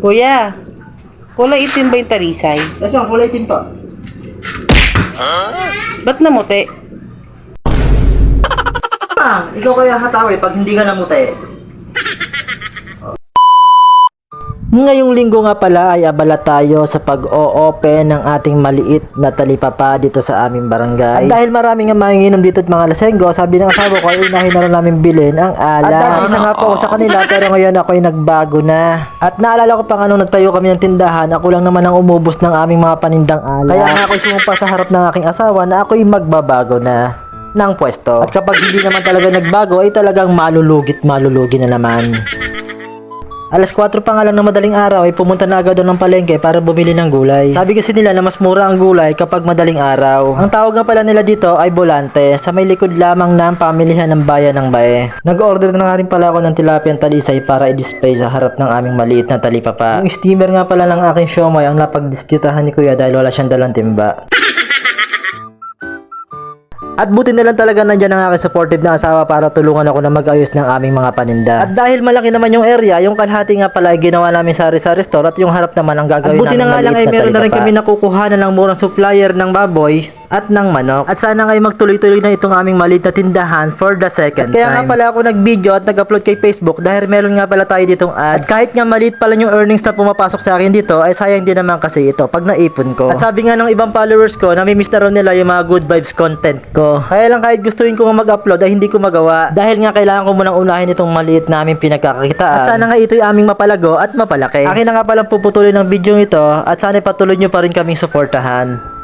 Kuya, kulay itim ba yung talisay? Yes ma'am, kulay itim po. Ba't namuti? Ma'am, ikaw kaya hatawi pag hindi ka namuti. Ngayong linggo nga pala ay abala tayo sa pag-o-open ng ating maliit na talipapa dito sa aming barangay. At dahil marami nga manginginom dito at mga lasenggo, sabi ng asawa ko ay unahin na rin namin bilhin ang alak. At dati isa nga po ako sa kanila pero ngayon ako ay nagbago na. At naalala ko pa nung nagtayo kami ng tindahan, ako lang naman ang umubos ng aming mga panindang alak. Kaya nga ako sumumpa sa harap ng aking asawa na ako ay magbabago na ng pwesto. At kapag hindi naman talaga nagbago ay talagang malulugi na naman. Alas 4 pa nga lang ng madaling araw ay pumunta na agad doon ng palengke para bumili ng gulay. Sabi kasi nila na mas mura ang gulay kapag madaling araw. Ang tawag nga pala nila dito ay bolante, sa may likod lamang ng pamilihan ng bayan ng Bae. Nag-order na nga rin pala ako ng tilapia at talisay para i-display sa harap ng aming maliit na talipapa. Yung steamer nga pala ng aking siomay ang napagdiskitahan ni kuya dahil wala siyang dalang timba. At buti na lang talaga nandiyan ang aking supportive na asawa para tulungan ako na mag-ayos ng aming mga paninda. At dahil malaki naman yung area, yung kalahati nga pala ay ginawa namin sari-sari store at yung harap naman ang gagawin namin. At buti na nga lang ay meron na rin kami nakukuha ng murang supplier ng baboy at ng manok. At sana nga ay magtuloy-tuloy na itong aming maliit na tindahan for the second time. Kaya nga pala ako nag-video at nag-upload kay Facebook dahil meron nga pala tayo ditong ads. At kahit nga maliit pala yung earnings na pumapasok sa akin dito, ay sayang din naman kasi ito pag naipon ko. At sabi nga ng ibang followers ko, namimiss na raw nila yung mga good vibes content ko. Kaya lang kahit gustuin ko nga mag-upload ay hindi ko magawa dahil nga kailangan ko munang unahin itong maliit na aming pinagkakakitaan. At sana nga ito'y aming mapalago at mapalaki. Akin na nga palang puputulin ng video ito at sana patuloy nyo pa rin kaming suportahan.